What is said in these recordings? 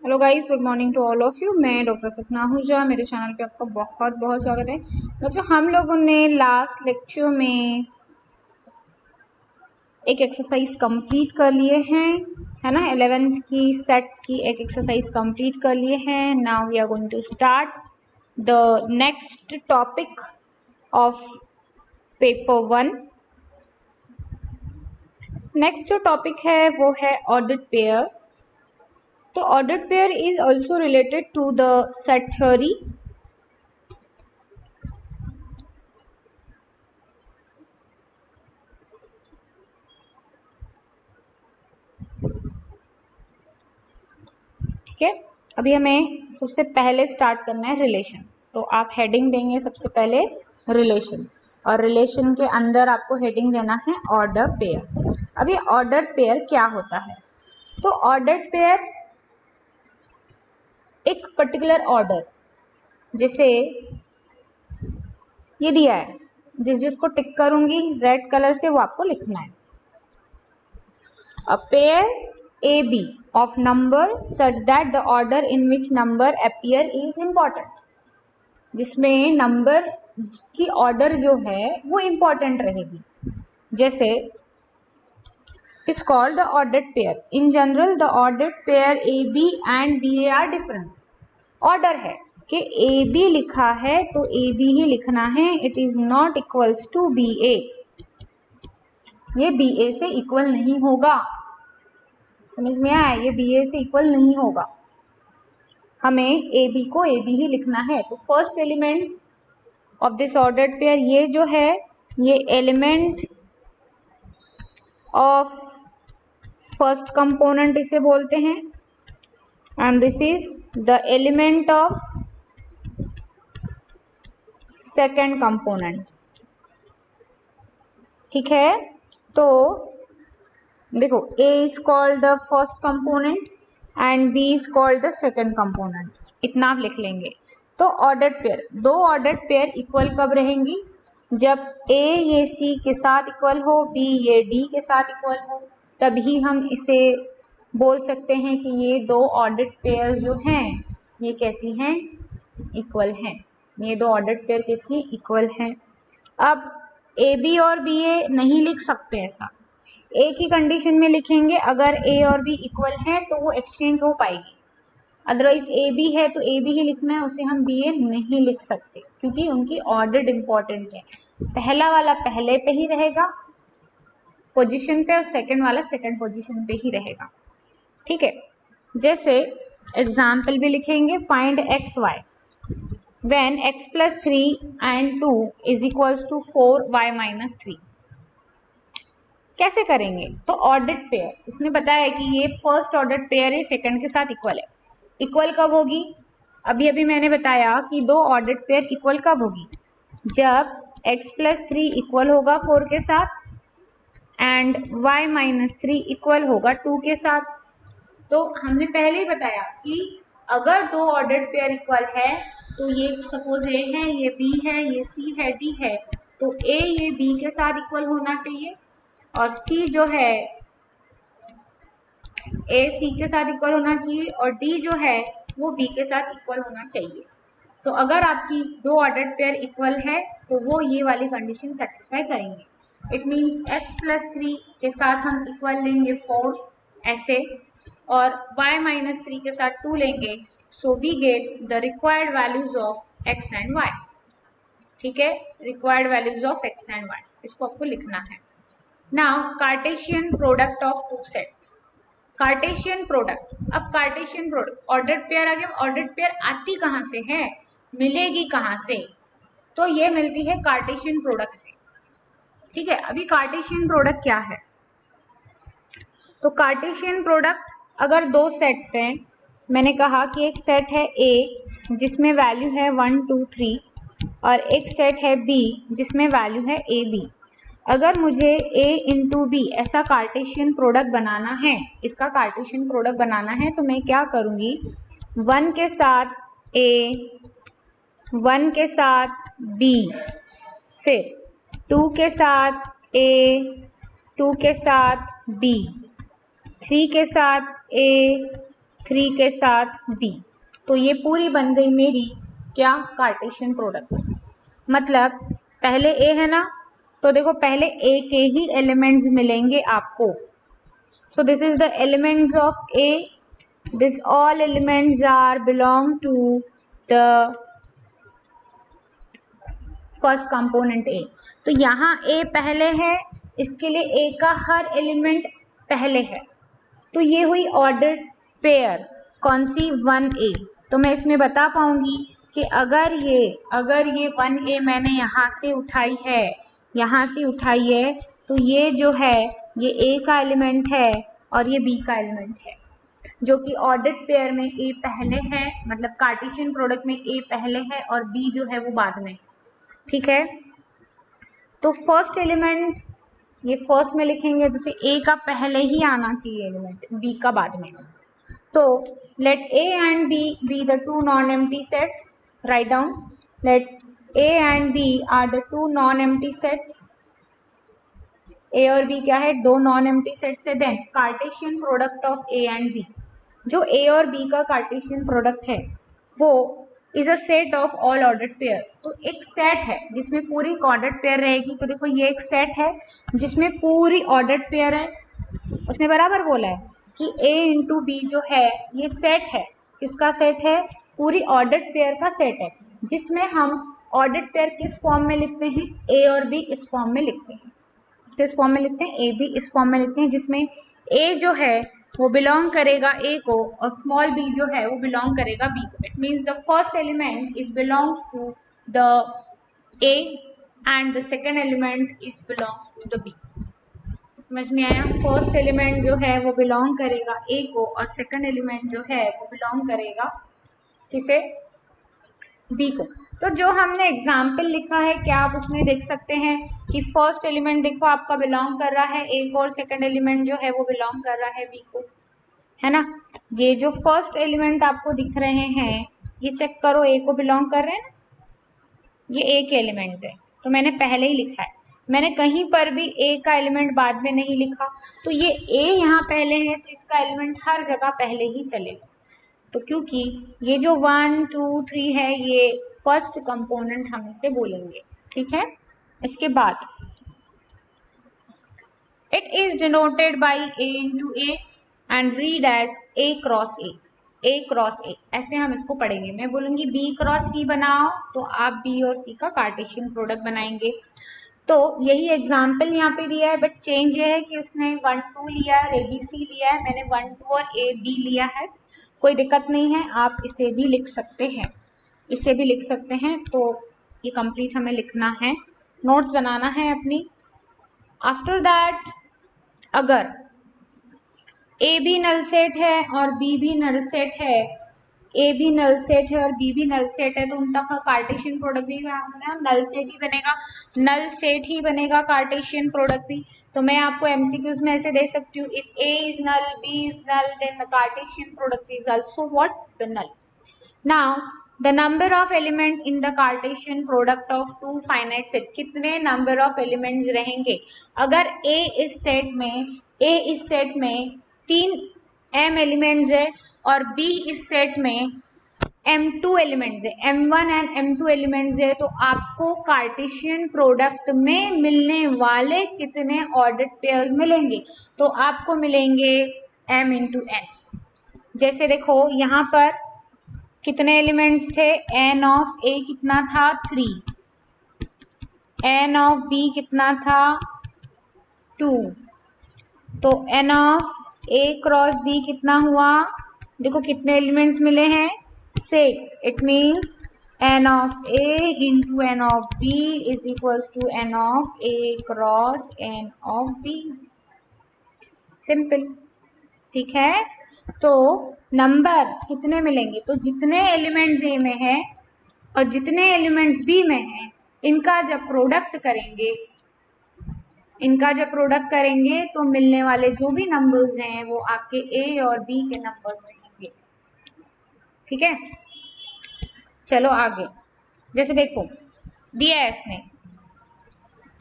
Hello guys, good morning to all of you. मैं doctor Sapna Ahuja, मेरे channel पे आपका बहुत बहुत स्वागत है। बच्चों, हम लोगों ने लास्ट लेक्चर में एक एक्सरसाइज कंप्लीट कर लिए हैं, है ना। 11th की सेट्स की एक एक्सरसाइज कंप्लीट कर लिए हैं। Now we are going to start the next topic of paper 1। Next जो टॉपिक है वो है ऑर्डर्ड पेयर। तो ordered pair is also related to the set theory. ठीक है, अभी हमें सबसे पहले स्टार्ट करना है रिलेशन। तो आप हेडिंग देंगे सबसे पहले रिलेशन, और रिलेशन के अंदर आपको हेडिंग देना है ऑर्डर पेयर। अब ये ऑर्डर पेयर क्या होता है? तो ऑर्डर पेयर एक पर्टिकुलर ऑर्डर, जैसे ये दिया है, जिसको टिक करूंगी रेड कलर से वो आपको लिखना है। A pair AB of number such that the order in which number appear is important, जिसमें नंबर की ऑर्डर जो है वो इम्पॉर्टेंट रहेगी। जैसे is called the ordered pair. In general, the ordered pair AB and BA are different. Order है कि AB लिखा है तो AB ही लिखना है। It is not equals to BA. ये BA से इक्वल नहीं होगा। समझ में आया? ये BA से इक्वल नहीं होगा। हमें AB को AB ही लिखना है। तो first element of this ordered pair, ये जो है ये एलिमेंट ऑफ फर्स्ट कंपोनेंट इसे बोलते हैं, and this is the element of second component. ठीक है, तो देखो A is called the first component and B is called the second component. इतना आप लिख लेंगे। तो ऑर्डर्ड पेयर, दो ऑर्डर्ड पेयर इक्वल कब रहेंगी? जब A ये C के साथ इक्वल हो, B ये D के साथ इक्वल हो, तभी हम इसे बोल सकते हैं कि ये दो ऑर्डर्ड पेयर जो हैं ये कैसी हैं? इक्वल हैं। ये दो ऑर्डर्ड पेयर कैसी? इक्वल हैं। अब AB और BA नहीं लिख सकते ऐसा। एक ही कंडीशन में लिखेंगे, अगर A और B इक्वल है तो वो एक्सचेंज हो पाएगी। अदरवाइज AB है तो AB ही लिखना है, उसे हम BA नहीं लिख सकते क्योंकि उनकी ऑर्डर इंपॉर्टेंट है। पहला वाला पहले पे ही रहेगा पोजीशन पे और सेकंड वाला सेकंड पोजीशन पे ही रहेगा। ठीक है, जैसे एग्जाम्पल भी लिखेंगे। Find X Y when x + 3 and 2 is equals to 4y - 3। कैसे करेंगे? तो ऑर्डर्ड पेयर, इसने बताया कि ये फर्स्ट ऑर्डर्ड पेयर है, सेकंड के साथ इक्वल है। इक्वल कब होगी? अभी अभी मैंने बताया कि दो ऑर्डर्ड पेयर इक्वल कब होगी? जब x + 3 इक्वल होगा 4 के साथ एंड y - 3 इक्वल होगा 2 के साथ। तो हमने पहले ही बताया कि अगर दो ऑर्डर्ड पेयर इक्वल है तो ये सपोज A है, ये B है, ये C है, D है, तो A ये B के साथ इक्वल होना चाहिए और C जो है A C के साथ इक्वल होना चाहिए और D जो है वो B के साथ इक्वल होना चाहिए। तो अगर आपकी दो ऑर्डर्ड पेयर इक्वल है तो वो ये वाली कंडीशन सेटिस्फाई करेंगे। इट मीन्स x + 3 के साथ हम इक्वल लेंगे 4 ऐसे, और y - 3 के साथ 2 लेंगे। So we get the required values of x and y। ठीक है, required values of x and y, इसको आपको लिखना है। Now Cartesian product of two sets. Cartesian product, अब कार्टेशियन प्रोडक्ट ऑर्डर्ड पेयर आ गया। ऑर्डर्ड पेयर आती कहाँ से है, मिलेगी कहाँ से? तो ये मिलती है कार्टेशियन प्रोडक्ट से। ठीक है, अभी कार्टेशियन प्रोडक्ट क्या है? तो कार्टेशियन प्रोडक्ट, अगर दो सेट्स हैं, मैंने कहा कि एक सेट है A जिसमें वैल्यू है 1 2 3 और एक सेट है B जिसमें वैल्यू है AB। अगर मुझे A इंटू B ऐसा कार्टेशियन प्रोडक्ट बनाना है, इसका कार्टेशियन प्रोडक्ट बनाना है, तो मैं क्या करूँगी? 1 के साथ A, 1 के साथ B, फिर 2 के साथ A, 2 के साथ B, 3 के साथ A, 3 के साथ b। तो ये पूरी बन गई मेरी क्या, कार्टेशियन प्रोडक्ट। मतलब पहले a है ना, तो देखो पहले a के ही एलिमेंट्स मिलेंगे आपको। So this is the elements of a, this all elements are belong to the first component A. तो यहाँ ए पहले है, इसके लिए ए का हर एलिमेंट पहले है। तो ये हुई ऑर्डर पेयर, कौन सी, 1a। तो मैं इसमें बता पाऊंगी कि अगर ये 1a मैंने यहाँ से उठाई है, यहाँ से उठाई है, तो ये जो है ये a का एलिमेंट है और ये b का एलिमेंट है, जो कि ऑर्डर पेयर में a पहले है, मतलब कार्टेशियन प्रोडक्ट में a पहले है और b जो है वो बाद में। ठीक है, तो फर्स्ट एलिमेंट ये फर्स्ट में लिखेंगे, जैसे ए का पहले ही आना चाहिए एलिमेंट, बी का बाद में। तो let A and B the two non empty sets, write down, let A and B are the two non empty sets. A और बी क्या है, दो नॉन एम्प्टी सेट्स है। Then Cartesian product of A and B, जो A और B का Cartesian product है वो is a set of all ordered pair. तो एक सेट है जिसमें पूरी ऑर्डर्ड पेयर रहेगी। तो देखो ये एक सेट है जिसमें पूरी ऑर्डर्ड पेयर है। उसने बराबर बोला है कि a इंटू बी जो है ये सेट है, किसका सेट है, पूरी ऑर्डर्ड पेयर का सेट है, जिसमें हम ऑर्डर्ड पेयर किस फॉर्म में लिखते हैं, a और b इस फॉर्म में लिखते हैं, किस फॉर्म में लिखते हैं, ए बी इस फॉर्म में लिखते हैं, जिसमें ए जो है वो बिलोंग करेगा ए को और स्मॉल बी जो है वो बिलोंग करेगा बी को। It means the first element is belongs to the A and the second element is belongs to the B. समझ में आया, फर्स्ट एलिमेंट जो है वो बिलोंग करेगा ए को और सेकेंड एलिमेंट जो है वो बिलोंग करेगा किसे, बी को। तो जो हमने एग्जाम्पल लिखा है क्या आप उसमें देख सकते हैं कि फर्स्ट एलिमेंट देखो आपका बिलोंग कर रहा है ए को और सेकंड एलिमेंट जो है वो बिलोंग कर रहा है बी को, है ना। ये जो फर्स्ट एलिमेंट आपको दिख रहे हैं ये चेक करो, ए को बिलोंग कर रहे हैं ना, ये ए के एलिमेंट्स है। तो मैंने पहले ही लिखा है, मैंने कहीं पर भी ए का एलिमेंट बाद में नहीं लिखा। तो ये ए यहाँ पहले है तो इसका एलिमेंट हर जगह पहले ही चलेगा। तो क्योंकि ये जो 1 2 3 है ये फर्स्ट कंपोनेंट हम इसे बोलेंगे। ठीक है, इसके बाद it is denoted by A into A and read as A cross A, ऐसे हम इसको पढ़ेंगे। मैं बोलूंगी बी क्रॉस सी बनाओ तो आप बी और सी का कार्टेशियन प्रोडक्ट बनाएंगे। तो यही एग्जाम्पल यहाँ पे दिया है, बट चेंज ये है कि उसने 1 2 लिया है, ए बी सी लिया है, मैंने 1 2 और ए बी लिया है। कोई दिक्कत नहीं है, आप इसे भी लिख सकते हैं, इसे भी लिख सकते हैं। तो ये कंप्लीट हमें लिखना है, नोट्स बनाना है अपनी। आफ्टर दैट अगर ए भी नल सेट है और बी भी नल सेट है, ए भी नल सेट है और बी भी नल सेट है, तो उनका कार्टेशियन प्रोडक्ट भी नल सेट ही बनेगा, नल सेट ही बनेगा कार्टेशियन प्रोडक्ट भी। तो मैं आपको एमसीक्यूज में ऐसे दे सकती हूँ, if A is null B is null then the Cartesian product is also what, the null. Now the number of element in the Cartesian product of two finite set, कितने नंबर ऑफ एलिमेंट्स रहेंगे अगर ए इस set में 3 m elements है और B इस set में m2 elements है, m1 एंड m2 एलिमेंट्स है, तो आपको कार्टेशियन प्रोडक्ट में मिलने वाले कितने ऑर्डर्ड पेयर्स मिलेंगे, तो आपको मिलेंगे m इंटू n। जैसे देखो यहाँ पर कितने एलिमेंट्स थे, n ऑफ a कितना था 3, n ऑफ b कितना था 2, तो n of a cross b कितना हुआ, देखो कितने एलिमेंट्स मिले हैं 6। It means n of a into n of b is equals to n of a cross n of b, simple. ठीक है, तो नंबर कितने मिलेंगे, तो जितने एलिमेंट्स a में है और जितने एलिमेंट्स b में है इनका जब प्रोडक्ट करेंगे तो मिलने वाले जो भी नंबर्स हैं वो आपके ए और बी के नंबर्स रहेंगे। ठीक है, चलो आगे। जैसे देखो दिया है इसने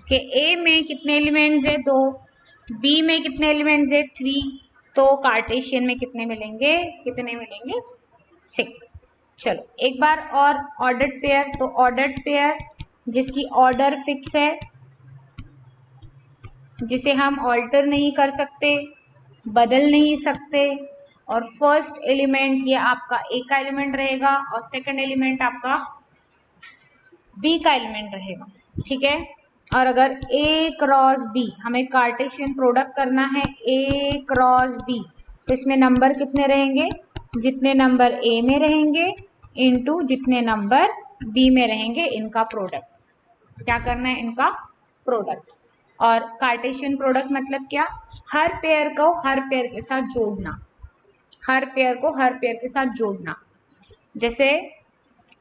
कि ए में कितने एलिमेंट्स है 2, बी में कितने एलिमेंट्स है 3, तो कार्टेशियन में कितने मिलेंगे, 6। चलो एक बार और ऑर्डर्ड पेयर, तो ऑर्डर्ड पेयर जिसकी ऑर्डर फिक्स है, जिसे हम ऑल्टर नहीं कर सकते, बदल नहीं सकते, और फर्स्ट एलिमेंट ये आपका ए का एलिमेंट रहेगा और सेकंड एलिमेंट आपका बी का एलिमेंट रहेगा, ठीक है। और अगर ए क्रॉस बी, हमें कार्टेशियन प्रोडक्ट करना है ए क्रॉस बी, तो इसमें नंबर कितने रहेंगे, जितने नंबर ए में रहेंगे इनटू जितने नंबर बी में रहेंगे, इनका प्रोडक्ट। क्या करना है, इनका प्रोडक्ट। और कार्टेशियन प्रोडक्ट मतलब क्या, हर पेयर को हर पेयर के साथ जोड़ना, हर पेयर को हर पेयर के साथ जोड़ना, जैसे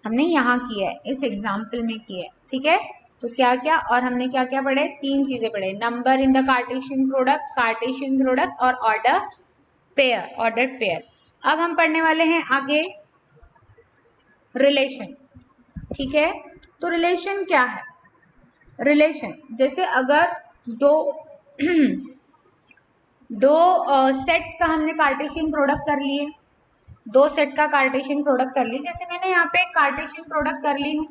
हमने यहाँ किया है, इस एग्जाम्पल में किया है, ठीक है। तो क्या क्या, और हमने क्या क्या पढ़े, 3 चीजें पढ़े, number in the Cartesian product और ऑर्डर पेयर, ऑर्डर्ड पेयर। अब हम पढ़ने वाले हैं आगे रिलेशन, ठीक है। तो रिलेशन क्या है, रिलेशन जैसे अगर दो सेट्स का हमने कार्टेशियन प्रोडक्ट कर लिए, 2 सेट का कार्टेशियन प्रोडक्ट कर लिए, जैसे मैंने यहाँ पे कार्टेशियन प्रोडक्ट कर ली हूँ,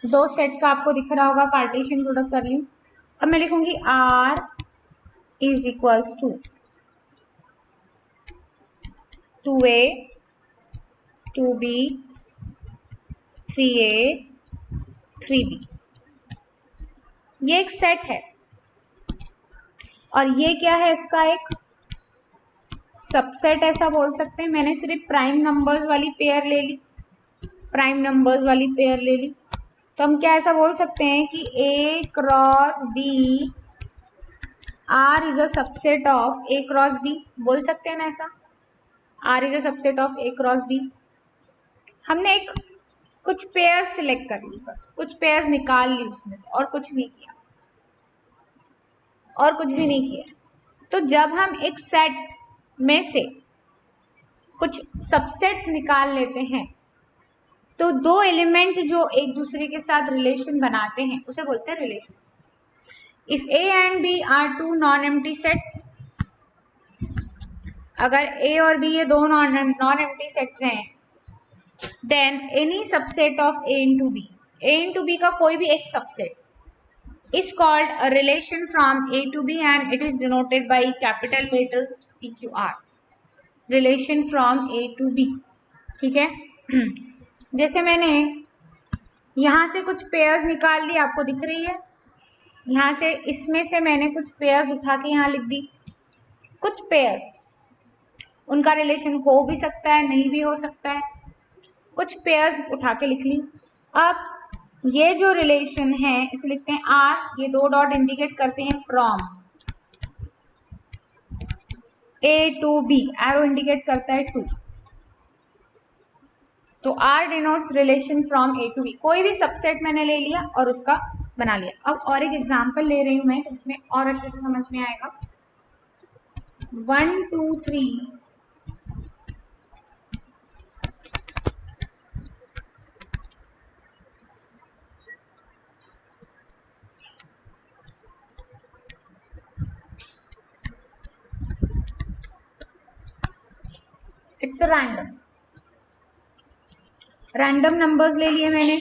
2 सेट का आपको दिख रहा होगा कार्टेशियन प्रोडक्ट कर ली। अब मैं लिखूंगी R is equals to 2A 2B 3A 3B, ये एक सेट है और ये क्या है, इसका एक सबसेट ऐसा बोल सकते हैं। मैंने सिर्फ प्राइम नंबर्स वाली पेयर ले ली, प्राइम नंबर्स वाली पेयर ले ली, तो हम क्या ऐसा बोल सकते हैं कि A cross B R is a subset of A cross B, बोल सकते हैं ना ऐसा, R is a subset of A cross B। हमने एक कुछ पेयर्स सिलेक्ट कर ली, बस कुछ पेयर्स निकाल ली उसमें से, और कुछ नहीं किया, और कुछ भी नहीं किया। तो जब हम एक सेट में से कुछ सबसेट्स निकाल लेते हैं, तो 2 एलिमेंट जो एक दूसरे के साथ रिलेशन बनाते हैं उसे बोलते हैं relation. If A and B are 2 non empty sets, अगर A और B ये 2 नॉन एम्प्टी सेट्स हैं, then any subset of A into B, A into B का कोई भी एक subset is called a relation from A to B and it is denoted by capital letters PQR, relation from A to B, ठीक है। जैसे मैंने यहाँ से कुछ पेयर्स निकाल ली, आपको दिख रही है, यहाँ से इसमें से मैंने कुछ पेयर्स उठा के यहाँ लिख दी, कुछ पेयर्स उनका रिलेशन हो भी सकता है, नहीं भी हो सकता है, कुछ पेयर्स उठा के लिख ली। अब ये जो रिलेशन है इसे लिखते हैं R, ये 2 डॉट इंडिकेट करते हैं from A to B, arrow indicate करता है 2, तो R denotes relation from A to B। कोई भी सबसेट मैंने ले लिया और उसका बना लिया। अब और एक एग्जांपल ले रही हूं मैं, तो इसमें और अच्छे से समझ में आएगा। 1 2 3 इट्स रैंडम नंबर्स ले लिए मैंने।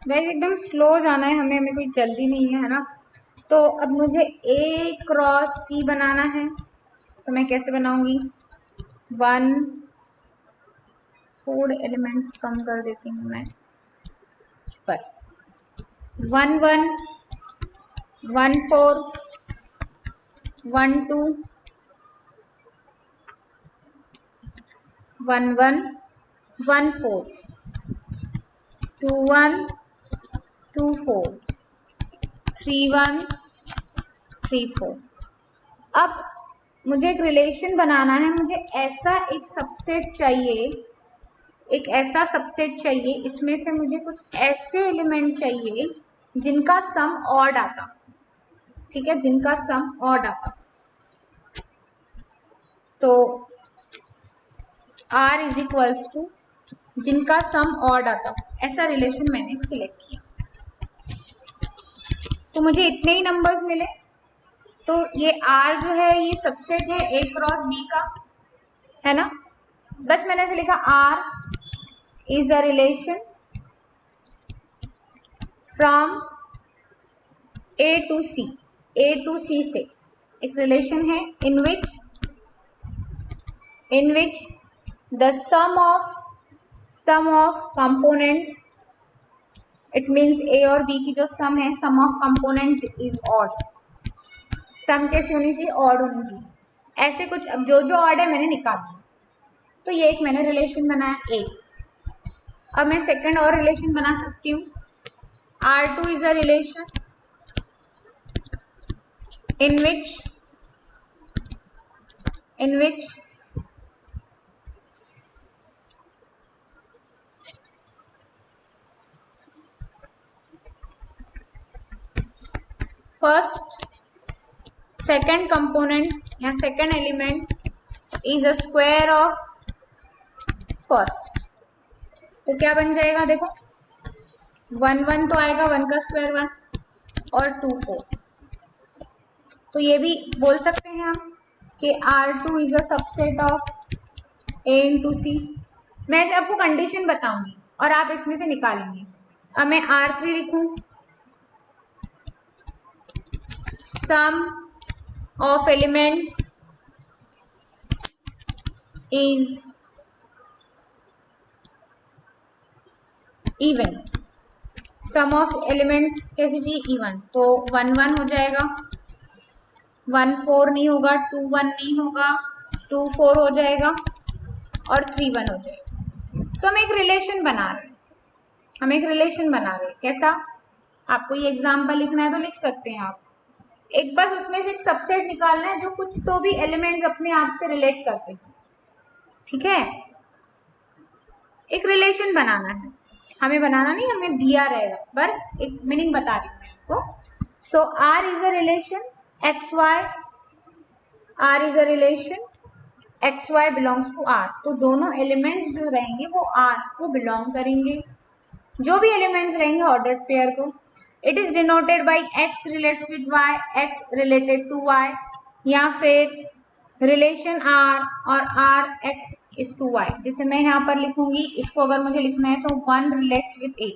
गाइस एकदम स्लो जाना है हमें कोई जल्दी नहीं है ना। तो अब मुझे A क्रॉस C बनाना है, तो मैं कैसे बनाऊंगी, 1 थोड़े एलिमेंट्स कम कर देती हूँ मैं, बस 1 1 1 4 1 2 1 1 1 4 2 1 2 4 3 1 3 4। अब मुझे एक रिलेशन बनाना है, मुझे ऐसा एक सबसेट चाहिए, एक ऐसा सबसेट चाहिए, इसमें से मुझे कुछ ऐसे एलिमेंट चाहिए जिनका सम ऑड आता, ठीक है, जिनका सम ऑड आता। तो R इज इक्वल्स टू जिनका सम ऑड आता, ऐसा रिलेशन मैंने सिलेक्ट किया। तो मुझे इतने ही नंबर्स मिले। तो ये R जो है ये सबसेट है A क्रॉस B का, है ना। बस मैंने ऐसे लिखा R is a relation from A to C, A to C से एक रिलेशन है in which the sum of components, it means A और B की जो सम है, sum of components is odd. Sum कैसी होनी चाहिए? ऑड होनी चाहिए। ऐसे कुछ अब जो ऑड है मैंने निकाल दिया। तो ये एक मैंने रिलेशन बनाया एक। अब मैं सेकंड और रिलेशन बना सकती हूँ। R2 is a relation in which first second component या second element is a square of first। तो क्या बन जाएगा? देखो 1 1 तो आएगा, 1 का स्क्वायर 1 और 2 4। तो ये भी बोल सकते हैं हम कि R2 is a subset of A into C। मैं ऐसे आपको कंडीशन बताऊंगी और आप इसमें से निकालेंगे। अब मैं R3 लिखूं, sum of elements is even. Sum of elements कैसी चाहिए? इवन। तो 1 1 हो जाएगा, 1 4 नहीं होगा, 2 1 नहीं होगा, 2 4 हो जाएगा और 3 1 हो जाएगा। तो हम एक रिलेशन बना रहे हैं, कैसा? आपको ये एग्जाम्पल लिखना है तो लिख सकते हैं आप। एक बस उसमें से एक सबसेट निकालना है जो कुछ तो भी एलिमेंट्स अपने आप से रिलेट करते हैं, ठीक है। एक रिलेशन बनाना है, हमें बनाना नहीं, हमें दिया रहेगा, पर एक मीनिंग बता रही हूँ मैं आपको। So R is a relation XY, R is a relation XY belongs to R। तो दोनों एलिमेंट्स जो रहेंगे वो R को बिलोंग करेंगे, जो भी एलिमेंट्स रहेंगे ऑर्डर्ड पेयर को। It is denoted by X relates with Y, X related to Y, या फिर रिलेशन R और R X is to Y। जैसे मैं यहाँ पर लिखूंगी, इसको अगर मुझे लिखना है तो 1 relates with A,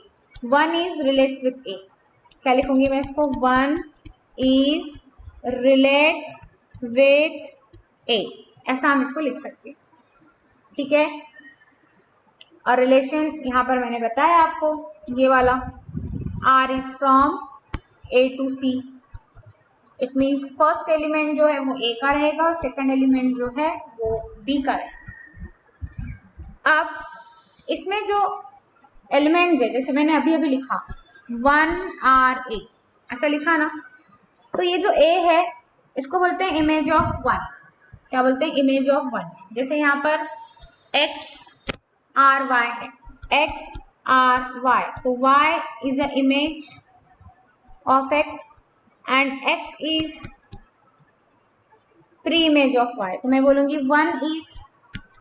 1 is relates with A। क्या लिखूंगी मैं इसको? 1 इज रिलेट्स विथ A, ऐसा हम इसको लिख सकते हैं, ठीक है। और रिलेशन यहाँ पर मैंने बताया आपको ये वाला, R is from A to C। It means first element जो है वो A का रहेगा और सेकंड एलिमेंट जो है वो B का रहेगा। अब इसमें जो एलिमेंट्स है, जैसे मैंने अभी अभी लिखा 1RA, ऐसा लिखा ना। तो ये जो A है इसको बोलते हैं इमेज ऑफ 1। क्या बोलते हैं? Image of 1। जैसे यहाँ पर XRY है, XRY, तो Y is a image of X and X is pre image of Y। तो मैं बोलूंगी 1 is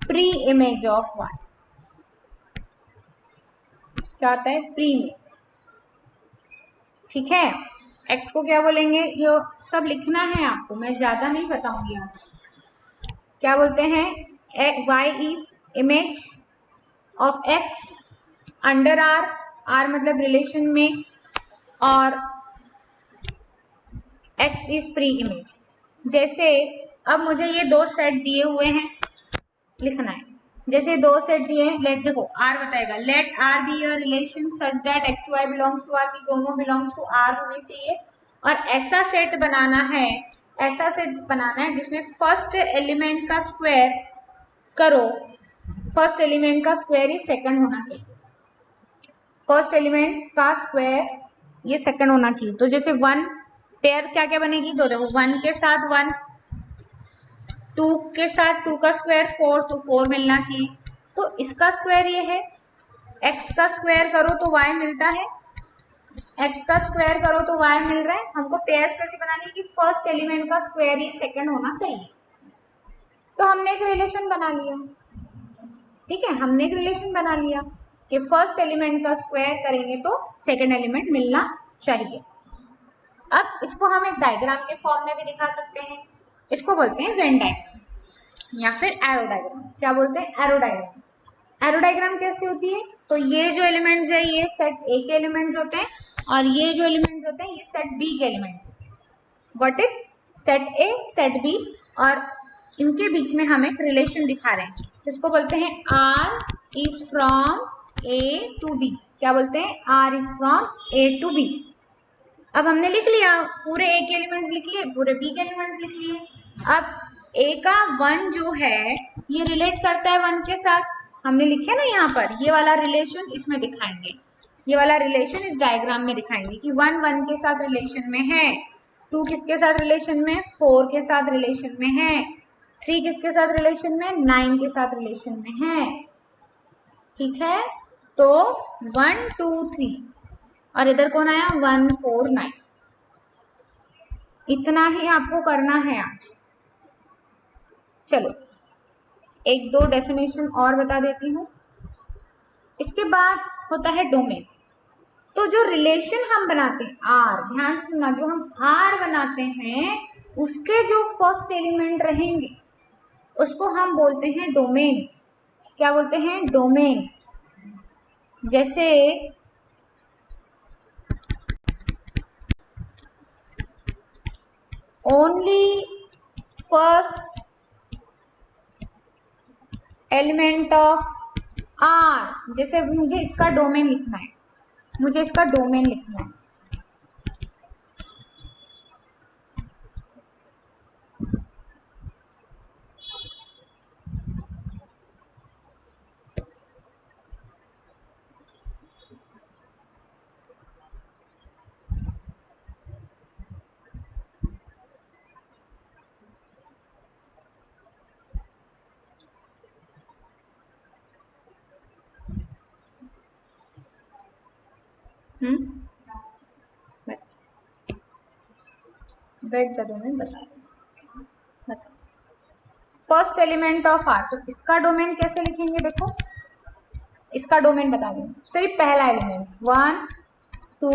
pre image of Y। क्या होता है? प्री इमेज, ठीक है। X को क्या बोलेंगे? ये सब लिखना है आपको, मैं ज्यादा नहीं बताऊंगी आज। क्या बोलते हैं? Y is image of X under R, R मतलब रिलेशन में, और X इज प्री इमेज। जैसे अब मुझे ये दो सेट दिए हुए हैं, लिखना है। जैसे दो सेट दिए हैं, लेट, देखो R बताएगा, let R be a relation such that XY belongs to R, की दोनों बिलोंग्स टू R होने चाहिए। और ऐसा सेट बनाना है, जिसमें फर्स्ट एलिमेंट का स्क्वायर करो, फर्स्ट एलिमेंट का स्क्वायर ही सेकंड होना चाहिए, फर्स्ट एलिमेंट का स्क्वायर ये सेकंड होना चाहिए। तो जैसे 1 पेयर क्या क्या बनेगी? दो, देखो 1 के साथ 1, 2 के साथ 2 का स्क्वायर 4, तो 4 मिलना चाहिए। तो इसका स्क्वायर ये है, x का स्क्वायर करो तो y मिलता है, x का स्क्वायर करो तो y मिल रहा है। हमको पेयर्स कैसे बनानी है कि फर्स्ट एलिमेंट का स्क्वायर ही सेकंड होना चाहिए। तो हमने एक रिलेशन बना लिया, ठीक है, हमने एक रिलेशन बना लिया कि फर्स्ट एलिमेंट का स्क्वायर करेंगे तो सेकंड एलिमेंट मिलना चाहिए। अब इसको हम एक डायग्राम के फॉर्म में भी दिखा सकते हैं, इसको बोलते हैं वेन डायग्राम या फिर एरो डायग्राम। क्या बोलते हैं? Arrow diagram. एरो डायग्राम कैसे होती है? तो ये जो एलिमेंट्स है ये सेट ए के एलिमेंट्स होते हैं और ये जो एलिमेंट्स होते हैं ये सेट बी के एलिमेंट्स होते हैं। Got it? Set A set B और इनके बीच में हम एक रिलेशन दिखा रहे हैं, तो इसको बोलते हैं R is from A to B. क्या बोलते हैं? R is from A to B. अब हमने लिख लिया, पूरे ए के एलिमेंट्स लिख लिए, पूरे बी के एलिमेंट्स लिख लिए। अब ए का 1 जो है ये रिलेट करता है 1 के साथ, हमने लिखे ना यहाँ पर, ये वाला रिलेशन इसमें दिखाएंगे, ये वाला रिलेशन इस डायग्राम में दिखाएंगे कि 1 1 के साथ रिलेशन में है, 2 किसके साथ रिलेशन में? 4 के साथ रिलेशन में है, 3 किसके साथ रिलेशन में? 9 के साथ रिलेशन में है। ठीक है, तो 1 2 3 और इधर कौन आया? 1 4 9। इतना ही आपको करना है आज। चलो एक दो डेफिनेशन और बता देती हूँ। इसके बाद होता है डोमेन। तो जो रिलेशन हम बनाते हैं आर, ध्यान से सुनना, जो हम आर बनाते हैं उसके जो फर्स्ट एलिमेंट रहेंगे उसको हम बोलते हैं डोमेन। क्या बोलते हैं? डोमेन। जैसे only first element of R, जैसे मुझे इसका डोमेन लिखना है, मुझे इसका डोमेन लिखना है। बैठ जा डोमेन बता। फर्स्ट एलिमेंट ऑफ आर, तो इसका डोमेन कैसे लिखेंगे? देखो इसका डोमेन बता देंगे, सिर्फ पहला एलिमेंट 1 2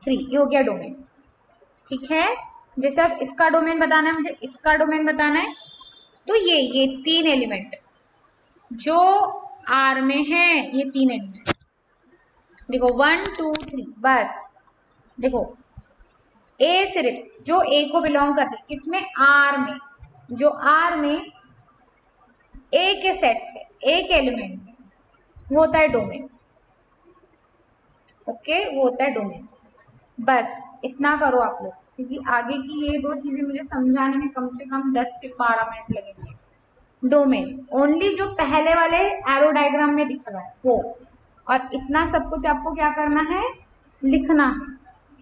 3, ये हो गया डोमेन। ठीक है, जैसे अब इसका डोमेन बताना है, मुझे इसका डोमेन बताना है, तो ये 3 एलिमेंट जो आर में है, ये 3 एलिमेंट देखो 1 2 3, बस देखो ए सिर्फ जो ए को बिलोंग करते, किसमें? आर में, जो आर में ए के सेट से, ए के एलिमेंट से, वो होता है डोमेन। ओके, वो होता है डोमेन। बस इतना करो आप लोग, क्योंकि आगे की ये 2 चीजें मुझे समझाने में कम से कम 10 से 12 मिनट लगेंगे। डोमेन ओनली जो पहले वाले एरो डायग्राम में दिख रहा है वो, और इतना सब कुछ आपको क्या करना है? लिखना है।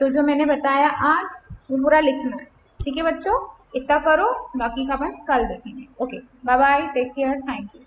जो मैंने बताया आज वो पूरा लिखना है। ठीक है बच्चों, इतना करो, बाकी का अपन कल देखेंगे। Okay, bye bye, take care, thank you.